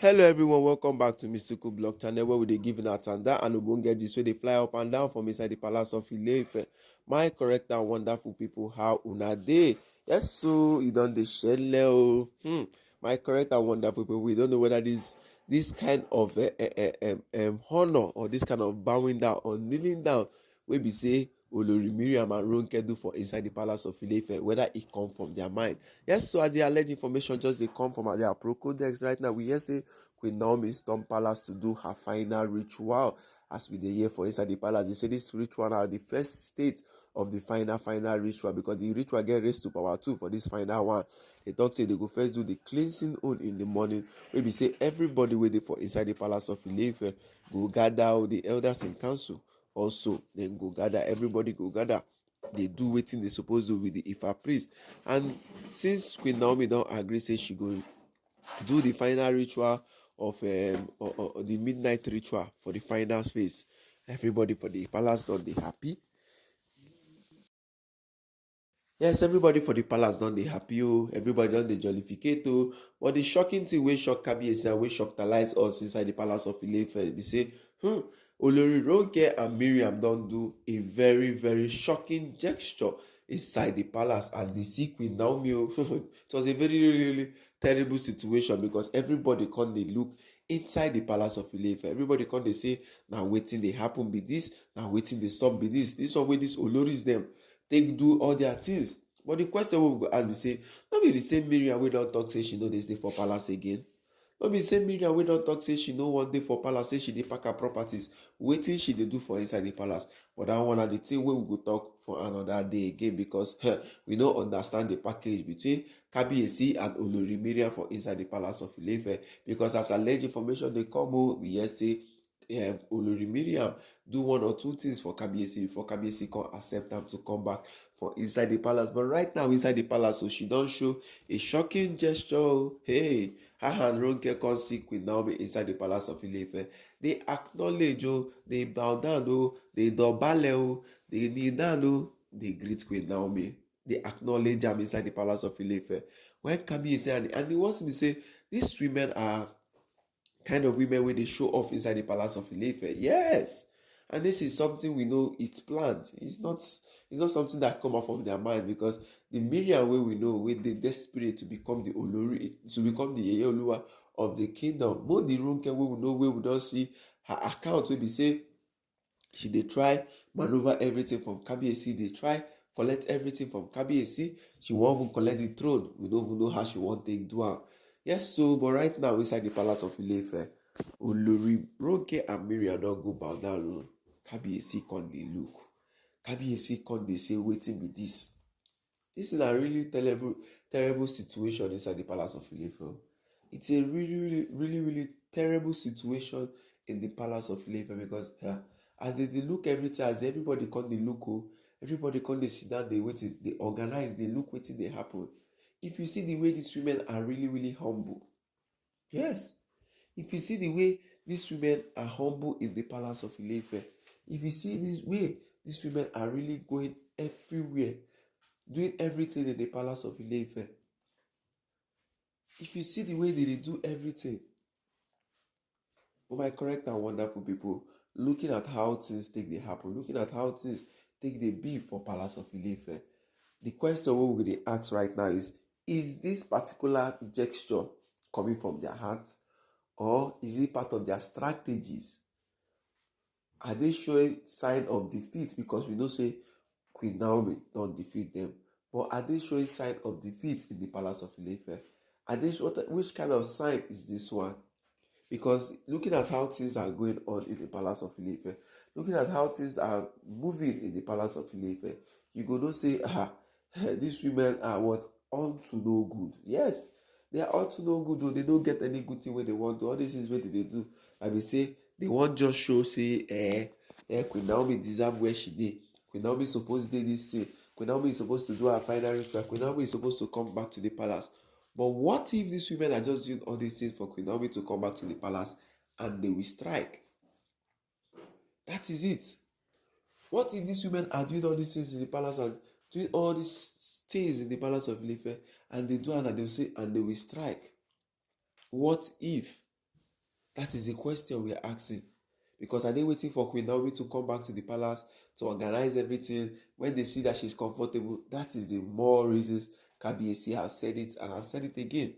Hello everyone, welcome back to Mystical Blog channel where we dey give una tanda and ogbonge gist wey dey fly up and down from inside the palace of Ile-Ife. My correct and wonderful people, how una dey? Yes, so e don dey shele o. My correct and wonderful people, we don't know whether this kind of honor or this kind of bowing down or kneeling down wey be say Olori Miriam and Ronke do for inside the palace of Ile-Ife, whether it come from their mind. Yes, so as the alleged information just they come from their procodex right now, we hear say Queen Naomi storm palace to do her final ritual. As we dey hear for inside the palace, they say this ritual are the first state of the final ritual, because the ritual get raised to power 2 for this final one. They talk say they go first do the cleansing own in the morning. Maybe say everybody waiting for inside the palace of Ile-Ife go gather the elders in council. Also, then go gather, everybody go gather. They do wetin they supposed to do with the Ifa priest. And since Queen Naomi don't agree, say she go do the final ritual of or the midnight ritual for the final phase, everybody for the palace don't they happy. Yes, everybody for the palace don't they happy, oh. Everybody don't they jollificate, oh. But the shocking thing wey shock Kabiyesi and wey shock Talites us inside the palace of Ile-Ife, they say, Olori Ronke and Miriam don't do a very, very shocking gesture inside the palace as they see Queen Naomi. It was a very, really terrible situation, because everybody come they look inside the palace of Ile-Ife. Everybody come they say, now waiting they happen be this, now waiting they stop be this. This one way this Oloris them take do all their things. But the question we go ask me say, no be the same Miriam we don't talk say she know they stay for palace again. No be the same Miriam we don't talk say she know one day for palace, say she dey pack her properties, waiting she dey do for inside the palace. But that one are the thing we go talk for another day again, because we don't understand the package between Kabiyesi and Olori Miriam for inside the palace of Ile-Ife. Because as alleged information they come, we hear say Olori Miriam do one or two things for Kabiyesi before Kabiyesi can accept them to come back for inside the palace. But right now inside the palace, so she don't show a shocking gesture. Hey, her and Ronke can see Queen Naomi inside the palace of Ile-Ife. They acknowledge, they bow down, they dobale, they kneel down, they greet Queen Naomi. They acknowledge them inside the palace of Ile-Ife. When Kabiyesi and the worst me say, these women are kind of women where they show off inside the palace of Ile-Ife. Yes. And this is something we know it's planned. It's not something that come out from their mind, because the Miriam way we know, with the desperate to become the Olori, to become the Yeye of the kingdom. More the Ronke way we know, where we don't see her account where we say she they try maneuver everything from Kabiyesi, they try collect everything from Kabiyesi. She won't even collect the throne. We don't even know how she won't take do am. Yes, so but right now inside the palace of Ile-Ife, Olori Ronke and Miriam don't go bow down. Kabiyesi come dey look. Kabiyesi come dey say wetin be this. This is a really terrible situation inside the palace of Ile-Ife. It's a really terrible situation in the palace of Ile-Ife, because as they look everything, as everybody come dey look, everybody come dey sit down, they wait, they organize, they look wetin dey happen. If you see the way these women are really humble, yes. If you see the way these women are humble in the palace of Ile-Ife, if you see this way these women are really going everywhere, doing everything in the palace of Ile-Ife, if you see the way they do everything, oh my correct and wonderful people, looking at how things take they happen, looking at how things take they be for palace of Ile-Ife, the question we will ask right now is this particular gesture coming from their heart, or is it part of their strategies? Are they showing sign of defeat? Because we know say Queen Naomi don't defeat them, but are they showing sign of defeat in the palace of Ile-Ife? Are they which kind of sign is this one? Because looking at how things are going on in the palace of Ile-Ife, looking at how things are moving in the palace of Ile-Ife, you go to say, these women are what? On to no good. Yes, they are on to no good, though. They don't get any good thing when they want to. All this is what they do. I mean, say, they want just show, say, Queen Naomi deserve where she did. Queen Naomi is supposed to do this thing. Queen Naomi is supposed to do her final ritual. Queen Naomi is supposed to come back to the palace. But what if these women are just doing all these things for Queen Naomi to come back to the palace and they will strike? That is it. What if these women are doing all these things in the palace and doing all these things in the palace of Ile-Ife, and they do and they will say and they will strike? What if? That is the question we are asking. Because are they waiting for Queen Naomi to come back to the palace to organize everything? When they see that she's comfortable, that is the more reasons Kabiyesi has said it, and I've said it again.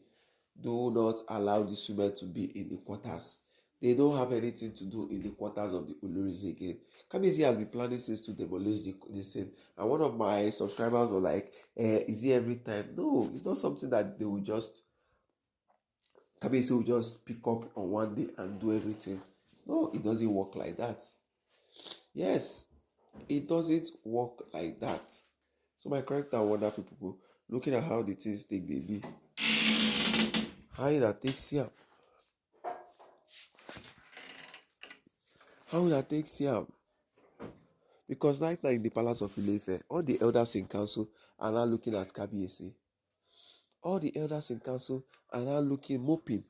Do not allow these women to be in the quarters. They don't have anything to do in the quarters of the Oloris again. Kabiyesi has been planning since to demolish this thing. And one of my subscribers was like, is it every time? No, it's not something that they will just, Kabiyesi will just pick up on one day and do everything. No, it doesn't work like that. Yes, it doesn't work like that. So my correct and wonderful people, looking at how the things take they be, how that takes here, how that takes here. Because right now in the palace of Ile-Ife, all the elders in council are now looking at Kabiyesi. All the elders in council are now moping,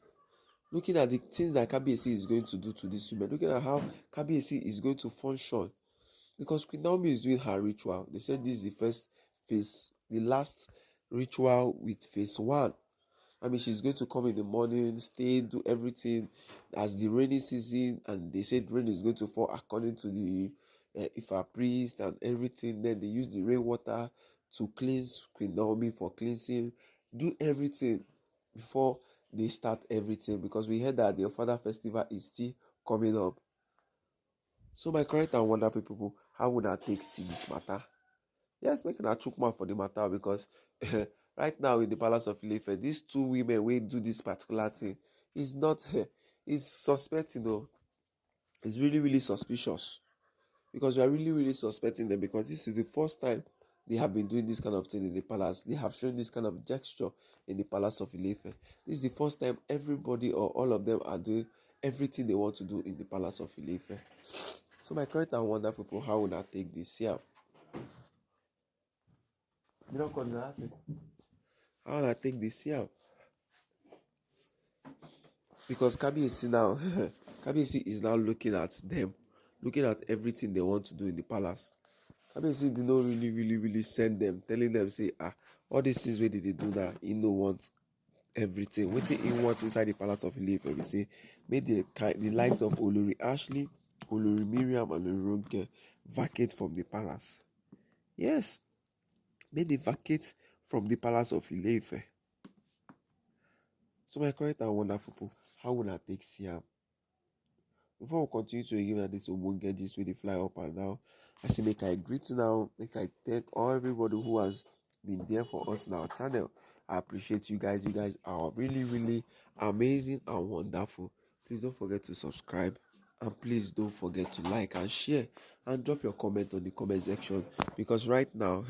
looking at the things that Kabiyesi is going to do to these women, looking at how Kabiyesi is going to function. Because Queen Naomi is doing her ritual. They said this is the first phase, the last ritual with phase 1. I mean, she's going to come in the morning, stay, do everything as the rainy season, and they said rain is going to fall according to the Ifa priest and everything. Then they use the rainwater to cleanse Queen Naomi for cleansing, do everything before they start everything, because we heard that the Father Festival is still coming up. So my correct and wonderful people, how would I take see this matter? Yes, making a chook mouth for the matter, because right now in the palace of Ile-Ife, these two women will do this particular thing. It's not, it's suspecting though. It's really, really suspicious, because we are really, really suspecting them, because this is the first time they have been doing this kind of thing in the palace. They have shown this kind of gesture in the palace of Ile-Ife. This is the first time everybody or all of them are doing everything they want to do in the palace of Ile-Ife. So my correct and wonderful people, how would I take this here? You don't call that. How would I take this here? Because Kabiyesi now, Kabiyesi is now looking at them, looking at everything they want to do in the palace. Kabiyesi did not really, really, really send them, telling them, say, all these things where did they do that? He no want everything. Waiting in what inside the palace of Ile-Ife, we say, made the likes of Olori Ashley, Olori Miriam, and Olori Ronke vacate from the palace. Yes, made they vacate from the palace of Ile-Ife. So my correct and wonderful people, how would I take Siam? Before we continue to give this ogbonge gist wey dey fly up and down, I say make I greet now, make I thank all everybody who has been there for us in our channel. I appreciate you guys. You guys are really, really amazing and wonderful. Please don't forget to subscribe, and please don't forget to like and share, and drop your comment on the comment section, because right now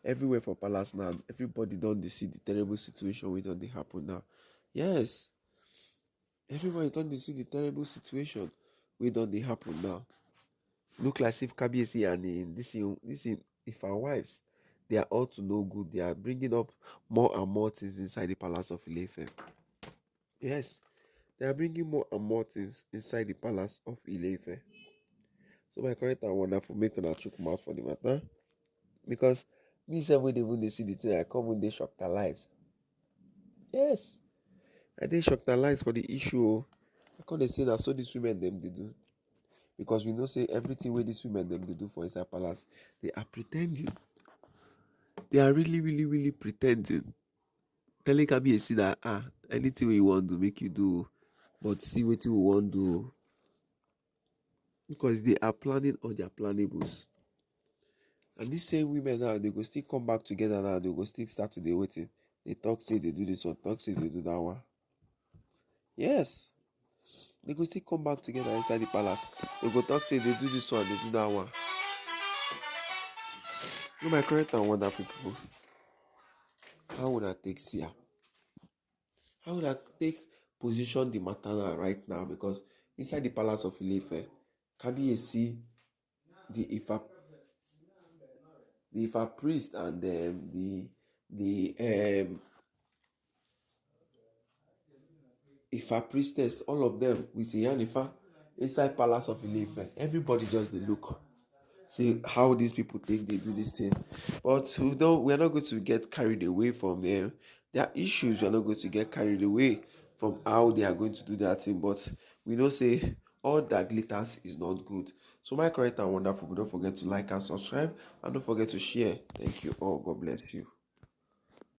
everywhere for palace now, everybody don't see the terrible situation wey don dey happen now. Yes, everybody don't see the terrible situation wey don dey happen now. Look like if Kabiyesi and this if our wives, they are all to no good. They are bringing up more and more things inside the palace of Ile-Ife. Yes, they are bringing more and more things inside the palace of Ile-Ife. So my correct and wonderful, make una chook mouth for the matter, because me sef wey dey even dey see the thing, I come when they shock their lies. Yes, I dey shock their lies for the issue. I come dey say that so these women them they do. Because we know say everything where these women them they do for inside palace, they are pretending. They are really, really, really pretending. Telling Kabiyesi that anything we want to make you do, but see what we want to do. Because they are planning on their plannables. And these same women now, they go still come back together now, they go still start to waiting. They talk say they do this one, talk say they do that one. Yes. They go still come back together inside the palace. They go talk say they do this one, they do that one. You my correct and wonderful people. How would I take Sia? How would I take position the matter right now? Because inside the palace of Ile-Ife, Kabiyesi, the Ifa priest, and the Ifa priestess, all of them with the Ifa inside palace of Ile-Ife. Everybody just they look, see how these people think they do this thing. But we are not going to get carried away from them. There are issues we are not going to get carried away. from how they are going to do that thing. But we know say all that glitters is not good. So my correct and wonderful, don't forget to like and subscribe, and don't forget to share. Thank you all. God bless you.